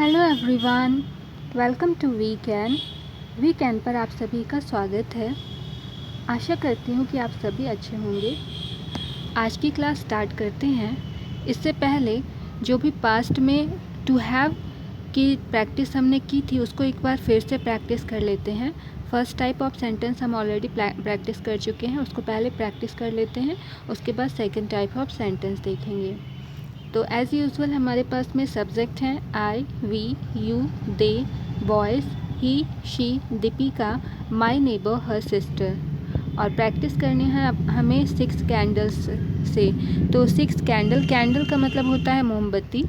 Hello everyone, welcome to weekend पर आप सभी का स्वागत है। आशा करती हूँ कि आप सभी अच्छे होंगे। आज की क्लास स्टार्ट करते हैं। इससे पहले जो भी पास्ट में टू हैव की प्रैक्टिस हमने की थी उसको एक बार फिर से प्रैक्टिस कर लेते हैं। फर्स्ट टाइप ऑफ सेंटेंस हम ऑलरेडी प्रैक्टिस कर चुके हैं, उसको पहले प्रैक्टिस कर लेते हैं, उसके बाद सेकेंड टाइप ऑफ सेंटेंस देखेंगे। तो एज़ यूजुअल हमारे पास में सब्जेक्ट हैं I, we, you, they, boys, he, she, Deepika, my neighbour, her sister. और प्रैक्टिस करनी है हमें 6 कैंडल्स से। तो 6 कैंडल का मतलब होता है मोमबत्ती।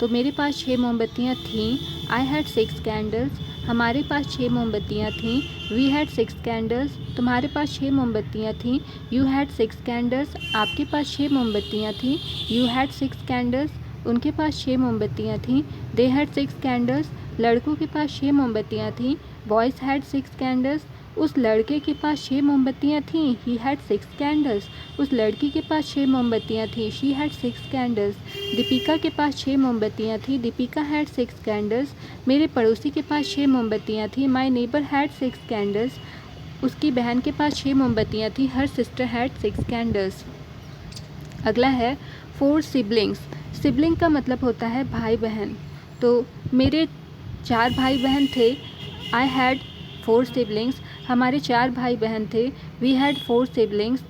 तो मेरे पास 6 मोमबत्तियाँ थीं। I had 6 candles. हमारे पास 6 मोमबत्तियाँ थीं। We had 6 candles. तुम्हारे पास 6 मोमबत्तियाँ थीं। You had 6 candles. आपके पास 6 मोमबत्तियाँ थीं। You had 6 candles. उनके पास 6 मोमबत्तियाँ थीं। They had 6 candles. लड़कों के पास 6 मोमबत्तियाँ थीं। Boys had 6 candles. उस लड़के के पास 6 मोमबत्तियाँ थीं। He had 6 candles. उस लड़की के पास 6 मोमबत्तियाँ थीं। She had 6 candles. दीपिका के पास 6 मोमबत्तियाँ थीं। Deepika had 6 candles. मेरे पड़ोसी के पास 6 मोमबत्तियाँ थीं। My neighbour had 6 candles. उसकी बहन के पास 6 मोमबत्तियाँ थीं। Her sister had 6 candles. अगला है 4 सिबलिंग्स। सिबलिंग का मतलब होता है भाई बहन। तो मेरे 4 भाई बहन थे। I had 4 siblings. हमारे 4 भाई बहन थे। We had 4 siblings.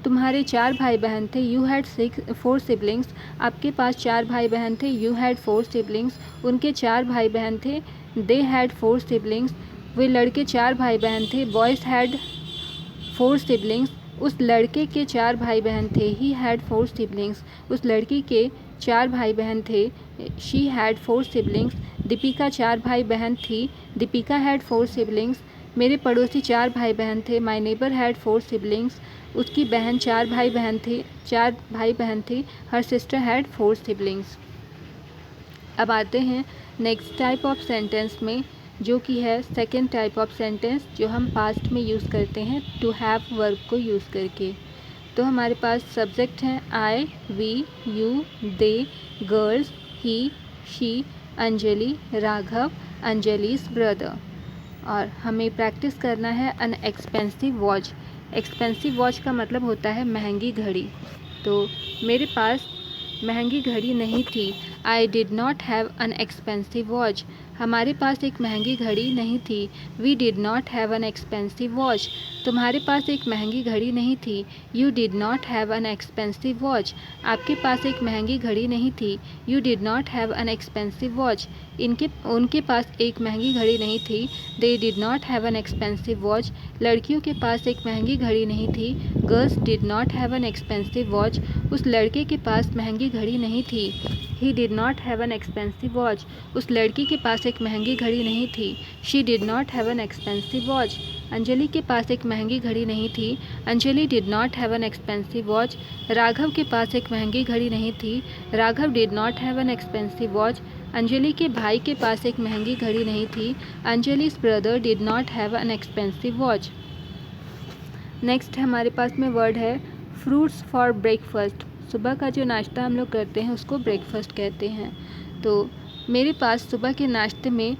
तुम्हारे 4 भाई बहन थे। You had 4 siblings. आपके पास 4 भाई बहन थे। You had 4 siblings. उनके 4 भाई बहन थे। They had 4 siblings. वे लड़के 4 भाई बहन थे। Boys had 4 siblings. उस लड़के के 4 भाई बहन थे। He had 4 siblings. उस लड़की के 4 भाई बहन थे। She had 4 siblings. दीपिका 4 भाई बहन थी। Deepika had 4 siblings. मेरे पड़ोसी 4 भाई बहन थे। My neighbour had 4 siblings. उसकी बहन 4 भाई बहन थी। Her sister had 4 siblings. अब आते हैं नेक्स्ट टाइप ऑफ सेंटेंस में, जो कि है सेकेंड टाइप ऑफ सेंटेंस, जो हम पास्ट में यूज़ करते हैं टू हैव वर्ब को यूज़ करके। तो हमारे पास सब्जेक्ट हैं I, we, you, they, girls, he, she, Anjali, Raghav, Anjali's brother. और हमें प्रैक्टिस करना है an expensive watch. Expensive watch का मतलब होता है महंगी घड़ी। तो मेरे पास महंगी घड़ी नहीं थी। I did not have an expensive watch. हमारे पास एक महंगी घड़ी नहीं थी। We did not have an expensive watch. तुम्हारे पास एक महंगी घड़ी नहीं थी। You did not have an expensive watch. आपके पास एक महंगी घड़ी नहीं थी। You did not have an expensive watch. उनके पास एक महंगी घड़ी नहीं थी। They did not have an expensive watch. लड़कियों के पास एक महंगी घड़ी नहीं थी। Girls did not have an expensive watch. उस लड़के के पास महंगी घड़ी नहीं थी। ही did not have an expensive watch. उस लड़की के पास एक महंगी घड़ी नहीं थी। She did not have an expensive watch. Anjali के पास एक महंगी घड़ी नहीं थी। Anjali did not have an expensive watch. Raghav के पास एक महंगी घड़ी नहीं थी। Raghav did not have an expensive watch. Anjali के भाई के पास एक महंगी घड़ी नहीं थी। Anjali's brother did not have an expensive watch. Next हमारे पास में वर्ड है फ्रूट्स फॉर ब्रेकफास्ट। सुबह का जो नाश्ता हम लोग करते हैं उसको ब्रेकफास्ट कहते हैं। तो मेरे पास सुबह के नाश्ते में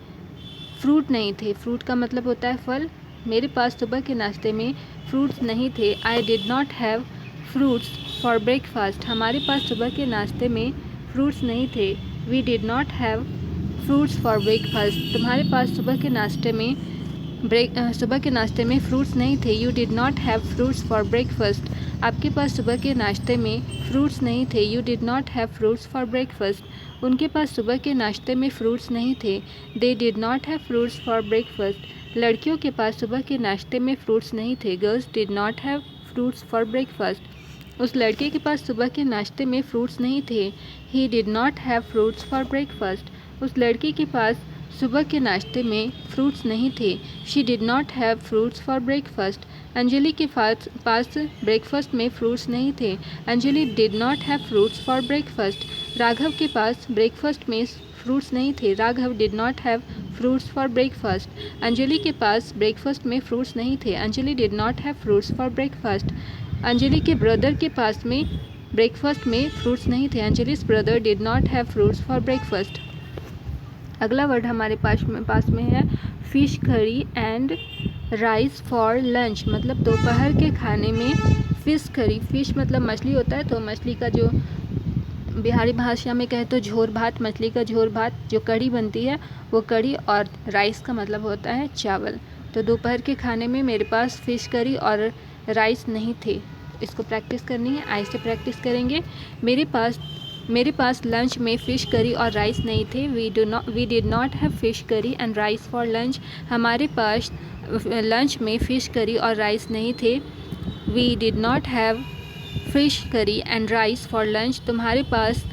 फ्रूट नहीं थे। फ्रूट का मतलब होता है फल। मेरे पास सुबह के नाश्ते में फ्रूट्स नहीं थे। I did not have fruits for breakfast. हमारे पास सुबह के नाश्ते में फ्रूट्स नहीं थे। We did not have fruits for breakfast. तुम्हारे पास सुबह के नाश्ते में फ्रूट्स नहीं थे। You did not have fruits for breakfast. आपके पास सुबह के नाश्ते में फ्रूट्स नहीं थे। You did not have fruits for breakfast. उनके पास सुबह के नाश्ते में फ्रूट्स नहीं थे। They did not have fruits for breakfast. लड़कियों के पास सुबह के नाश्ते में फ्रूट्स नहीं थे। Girls did not have fruits for breakfast. उस लड़के के पास सुबह के नाश्ते में फ्रूट्स नहीं थे। He did not have fruits for breakfast. उस लड़की के पास सुबह के नाश्ते में फ्रूट्स नहीं थे। She did not have fruits for breakfast. Anjali के पास ब्रेकफास्ट में फ्रूट्स नहीं थे। Anjali did not have fruits for breakfast. Raghav के पास ब्रेकफास्ट में फ्रूट्स नहीं थे। Raghav did not have fruits for breakfast. Anjali के पास ब्रेकफास्ट में फ्रूट्स नहीं थे। Anjali did not have fruits for breakfast. Anjali के ब्रदर के पास में ब्रेकफास्ट में फ्रूट्स नहीं थे। Anjali's brother did not have fruits for breakfast. अगला वर्ड हमारे पास में है fish curry and rice for lunch, मतलब दोपहर के खाने में फ़िश करी, फ़िश मतलब मछली होता है, तो मछली का जो बिहारी भाषा में कहे तो झोर भात, मछली का झोर भात, जो कढ़ी बनती है वो कढ़ी, और राइस का मतलब होता है चावल। तो दोपहर के खाने में मेरे पास फ़िश करी और राइस नहीं थे। इसको प्रैक्टिस करनी है, आइए से प्रैक्टिस करेंगे। मेरे पास लंच में फ़िश करी और राइस नहीं थे। We did not have fish curry and rice for lunch. हमारे पास लंच में फ़िश करी और राइस नहीं थे। We did not have fish curry and rice for lunch. तुम्हारे पास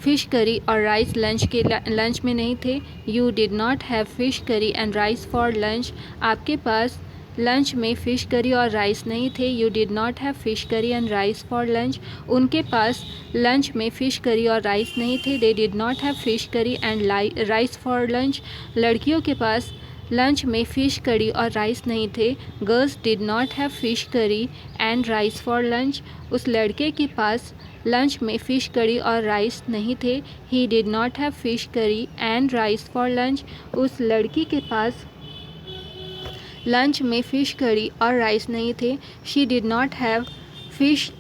फ़िश करी और राइस लंच में नहीं थे। You did not have fish curry and rice for lunch. आपके पास लंच में फ़िश करी और राइस नहीं थे। You did not have fish curry and rice for lunch. उनके पास लंच में फ़िश करी और राइस नहीं थे। They did not have fish curry and rice for lunch. लड़कियों के पास लंच में फ़िश करी और राइस नहीं थे। Girls did not have fish curry and rice for lunch. उस लड़के के पास लंच में फ़िश करी और राइस नहीं थे। He did not have fish curry and rice for lunch. उस लड़की के पास लंच में फ़िश करी और राइस नहीं थे। She did not have fish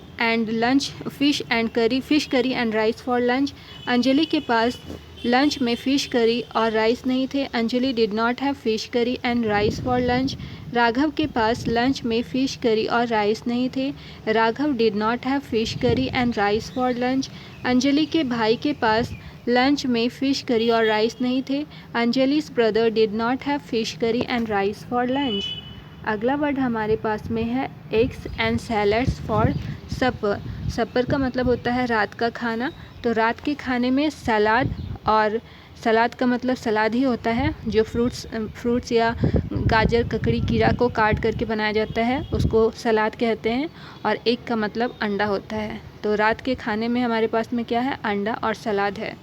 curry and rice for lunch. Anjali के पास लंच में फ़िश करी और राइस नहीं थे। Anjali did not have fish curry and rice for lunch. Raghav के पास लंच में फ़िश करी और राइस नहीं थे। Raghav did not have fish curry and rice for lunch. Anjali के भाई के पास लंच में फ़िश करी और राइस नहीं थे। Anjali's brother did not have fish curry and rice for lunch. अगला वर्ड हमारे पास में है एग्स एंड सैलड्स फॉर सपर। सपर का मतलब होता है रात का खाना। तो रात के खाने में सलाद, और सलाद का मतलब सलाद ही होता है, जो फ्रूट्स या गाजर, ककड़ी, खीरा को काट करके बनाया जाता है उसको सलाद कहते हैं। और एग का मतलब अंडा होता है। तो रात के खाने में हमारे पास में क्या है, अंडा और सलाद है।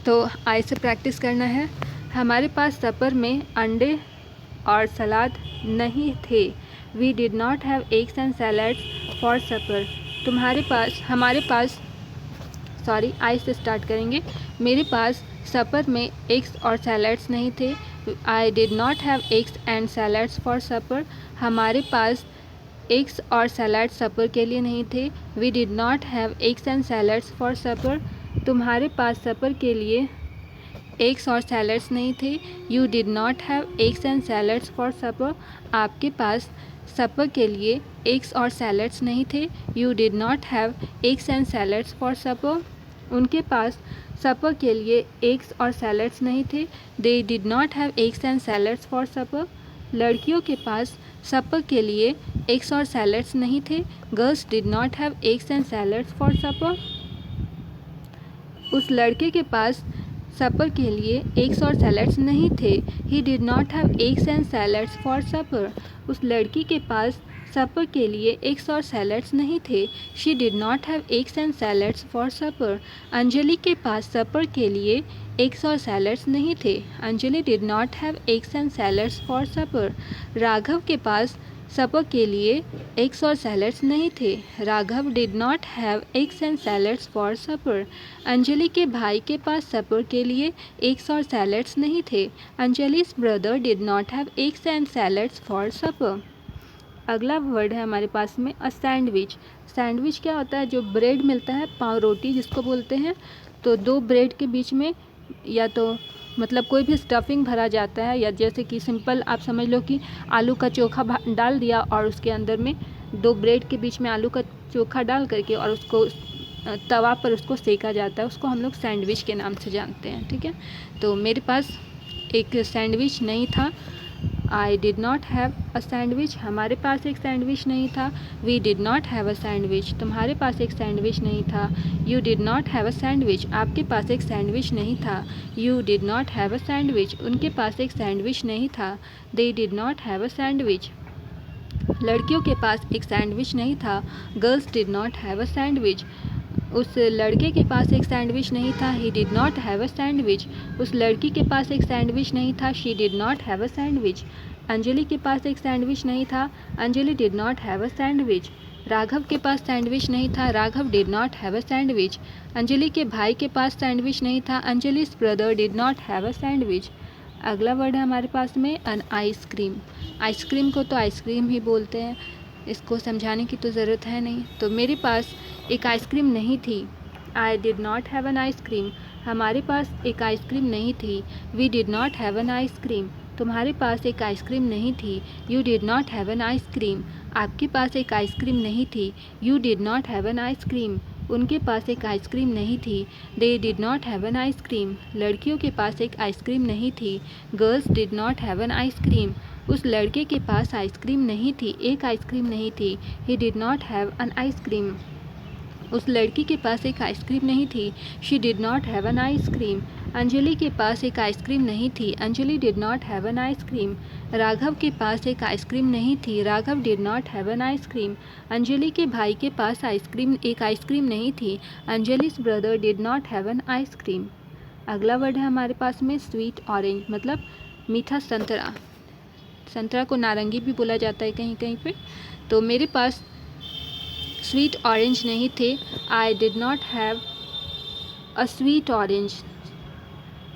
तो आज से प्रैक्टिस करना है। हमारे पास सपर में अंडे और सलाद नहीं थे। We did not have eggs and salads for supper. आज से स्टार्ट करेंगे। मेरे पास सपर में एग्स और सैलड्स नहीं थे। I did not have eggs and salads for supper. हमारे पास एग्स और सैलड सपर के लिए नहीं थे। We did not have eggs and salads for supper. तुम्हारे पास सपर के लिए एग्स और सैलड्स नहीं थे। You did not have eggs and salads for supper. आपके पास सपर के लिए एग्स और सैलड्स नहीं थे। You did not have eggs and salads for supper. उनके पास सपर के लिए एग्स और सैलड्स नहीं थे। They did not have eggs and salads for supper. लड़कियों के पास सपर के लिए एग्स और सैलड्स नहीं थे। Girls did not have eggs and salads for supper. उस लड़के के पास सपर के लिए एग्स और सैलड्स नहीं थे। He did not have eggs and salads for supper. उस लड़की के पास सपर के लिए एग्स और सैलड्स नहीं थे। She did not have eggs and salads for supper. Anjali के पास सपर के लिए एग्स और सैलड्स नहीं थे। Anjali did not have eggs and salads for supper. Raghav के पास सपर के लिए एग्स और सैलड्स नहीं थे। Raghav did not have eggs and salads for supper. Anjali के भाई के पास सपर के लिए एग्स और सैलड्स नहीं थे। Anjali's brother did not have eggs and salads for supper. अगला वर्ड है हमारे पास में सैंडविच। सैंडविच क्या होता है, जो ब्रेड मिलता है, पाव रोटी जिसको बोलते हैं। तो दो ब्रेड के बीच में या तो मतलब कोई भी स्टफिंग भरा जाता है, या जैसे कि सिंपल आप समझ लो कि आलू का चोखा डाल दिया और उसके अंदर में दो ब्रेड के बीच में आलू का चोखा डाल करके और उसको तवा पर उसको सेका जाता है, उसको हम लोग सैंडविच के नाम से जानते हैं। ठीक है, तो मेरे पास एक सैंडविच नहीं था। I did not have a sandwich. हमारे पास एक सैंडविच नहीं था। We did not have a sandwich. तुम्हारे पास एक सैंडविच नहीं था। You did not have a sandwich. आपके पास एक सैंडविच नहीं था। You did not have a sandwich. उनके पास एक सैंडविच नहीं था। They did not have a sandwich. लड़कियों के पास एक सैंडविच नहीं था। Girls did not have a sandwich. उस लड़के के पास एक सैंडविच नहीं था। He did not have a sandwich. उस लड़की के पास एक सैंडविच नहीं था। She did not have a sandwich. Anjali के पास एक सैंडविच नहीं था। Anjali did not have a sandwich. Raghav के पास सैंडविच नहीं था, Raghav did not have a sandwich. Anjali के भाई के पास सैंडविच नहीं था, Anjali's brother did not have a sandwich. अगला वर्ड है हमारे पास में अन आइसक्रीम। आइसक्रीम को तो आइसक्रीम ही बोलते हैं, इसको समझाने की तो ज़रूरत है नहीं। तो मेरे पास एक आइसक्रीम नहीं थी, I did not have an ice cream. हमारे पास एक आइसक्रीम नहीं थी, we did not have an ice cream. तुम्हारे पास एक आइसक्रीम नहीं थी, you did not have an ice cream. आपके पास एक आइसक्रीम नहीं थी, you did not have an ice cream. उनके पास एक आइसक्रीम नहीं थी, they did not have an ice cream. लड़कियों के पास एक आइसक्रीम नहीं थी, girls did not have an ice cream. उस लड़के के पास आइसक्रीम नहीं थी, एक आइसक्रीम नहीं थी, ही did not have an ice cream. उस लड़की के पास एक आइसक्रीम नहीं थी, she did not have an ice cream. Anjali के पास एक आइसक्रीम नहीं थी, Anjali did not have an ice cream. Raghav के पास एक आइसक्रीम नहीं थी, Raghav did not have an ice cream. Anjali के भाई के पास एक आइसक्रीम नहीं थी, Anjali's brother did not have an ice cream. अगला वर्ड है हमारे पास में स्वीट ऑरेंज, मतलब मीठा संतरा। संतरा को नारंगी भी बोला जाता है कहीं कहीं पे। तो मेरे पास स्वीट ऑरेंज नहीं थे, I did not have a sweet orange,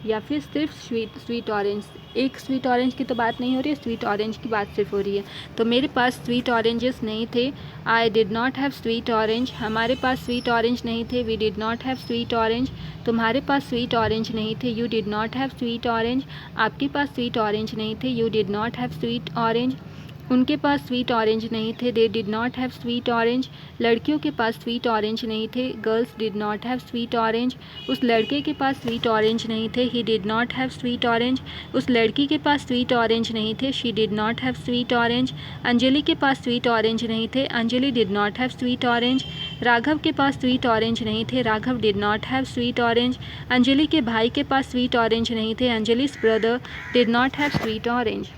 या फिर सिर्फ स्वीट ऑरेंज। एक स्वीट ऑरेंज की तो बात नहीं हो रही है, स्वीट ऑरेंज की बात सिर्फ हो रही है। तो मेरे पास स्वीट ऑरेंजेस नहीं थे, I did not have sweet orange. हमारे पास स्वीट ऑरेंज नहीं थे, we did not have sweet orange. तुम्हारे पास स्वीट ऑरेंज नहीं थे, you did not have sweet orange. आपके पास स्वीट ऑरेंज नहीं थे, you did not have sweet orange. उनके पास स्वीट ऑरेंज नहीं थे, they did not have sweet orange. लड़कियों के पास स्वीट ऑरेंज नहीं थे, girls did not have sweet orange. उस लड़के के पास स्वीट ऑरेंज नहीं थे, he did not have sweet orange. उस लड़की के पास स्वीट ऑरेंज नहीं थे, she did not have sweet orange. Anjali के पास स्वीट ऑरेंज नहीं थे, Anjali did not have sweet orange. Raghav के पास स्वीट ऑरेंज नहीं थे, Raghav did not have sweet orange. Anjali के भाई के पास स्वीट ऑरेंज नहीं थे, Anjali's brother did not have sweet orange.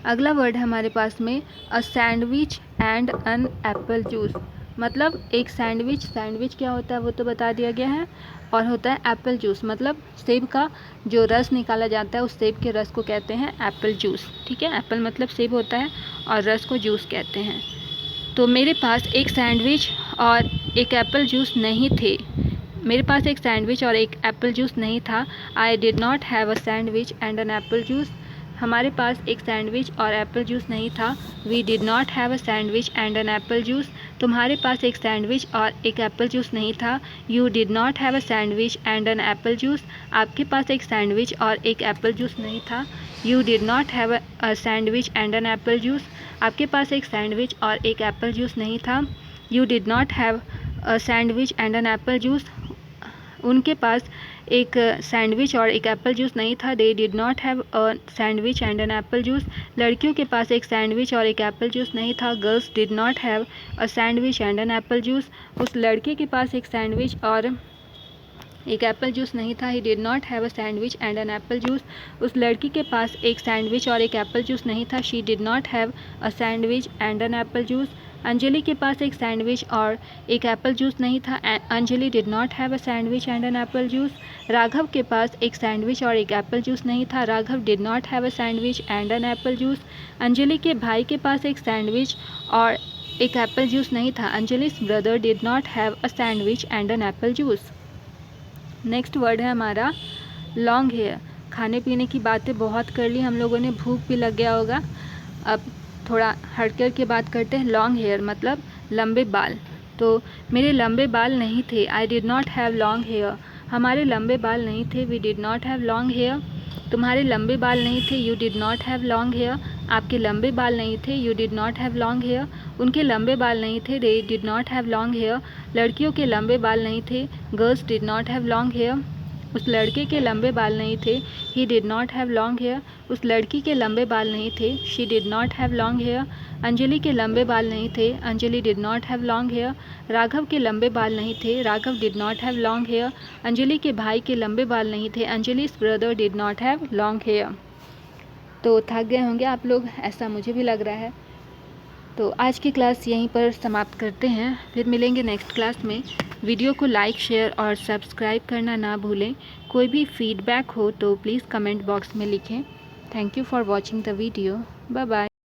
अगला वर्ड है हमारे पास में a sandwich and an apple juice, मतलब एक सैंडविच क्या होता है वो तो बता दिया गया है, और होता है एप्पल जूस, मतलब सेब का जो रस निकाला जाता है उस सेब के रस को कहते हैं एप्पल जूस। ठीक है, एप्पल मतलब सेब होता है और रस को जूस कहते हैं। तो मेरे पास एक सैंडविच और एक एप्पल जूस नहीं थे, मेरे पास एक सैंडविच और एक एप्पल जूस नहीं था, I did not have a sandwich and an apple juice. हमारे पास एक सैंडविच और एप्पल जूस नहीं था, we did not have a sandwich and an apple juice. तुम्हारे पास एक सैंडविच और एक एप्पल जूस नहीं था, you did not have a sandwich and an apple juice. आपके पास एक सैंडविच और एक एप्पल जूस नहीं था, you did not have a sandwich and an apple juice. आपके पास एक सैंडविच और एक एप्पल जूस नहीं था, you did not have a sandwich and an apple juice. उनके पास एक सैंडविच और एक एप्पल जूस नहीं था, they did not have a sandwich and an apple juice. लड़कियों के पास एक सैंडविच और एक एप्पल जूस नहीं था, girls did not have a sandwich and an apple juice. उस लड़के के पास एक सैंडविच और एक एप्पल जूस नहीं था, he did not have a sandwich and an apple juice. उस लड़की के पास एक सैंडविच और एक एप्पल जूस नहीं था, she did not have a sandwich and an apple juice. Anjali के पास एक सैंडविच और एक एप्पल जूस नहीं था, Anjali did not have a sandwich and an apple juice. Raghav के पास एक सैंडविच और एक एप्पल जूस नहीं था, Raghav did not have a sandwich and an apple juice. Anjali के भाई के पास एक सैंडविच और एक एप्पल जूस नहीं था, Anjali's brother did not have a sandwich and an apple juice. Next word है हमारा लॉन्ग हेयर। खाने पीने की बातें बहुत कर ली हम लोगों ने, भूख भी लग गया होगा, अब थोड़ा हट कर के बात करते हैं। लॉन्ग हेयर मतलब लंबे बाल। तो मेरे लंबे बाल नहीं थे, I did not have long hair. हमारे लंबे बाल नहीं थे, we did not have long hair. तुम्हारे लंबे बाल नहीं थे, you did not have long hair. आपके लंबे बाल नहीं थे, you did not have long hair. उनके लंबे बाल नहीं थे, they did not have long hair. लड़कियों के लंबे बाल नहीं थे, girls did not have long hair. उस लड़के के लंबे बाल नहीं थे, he did not have long hair. उस लड़की के लंबे बाल नहीं थे, she did not have long hair. Anjali के लंबे बाल नहीं थे, Anjali did not have long hair. Raghav के लंबे बाल नहीं थे, Raghav did not have long hair. Anjali के भाई के लंबे बाल नहीं थे, Anjali's brother did not have long hair. तो थक गए होंगे आप लोग, ऐसा मुझे भी लग रहा है। तो आज की क्लास यहीं पर समाप्त करते हैं, फिर मिलेंगे नेक्स्ट क्लास में। वीडियो को लाइक, शेयर और सब्सक्राइब करना ना भूलें। कोई भी फीडबैक हो तो प्लीज़ कमेंट बॉक्स में लिखें। Thank you for watching the video. Bye bye.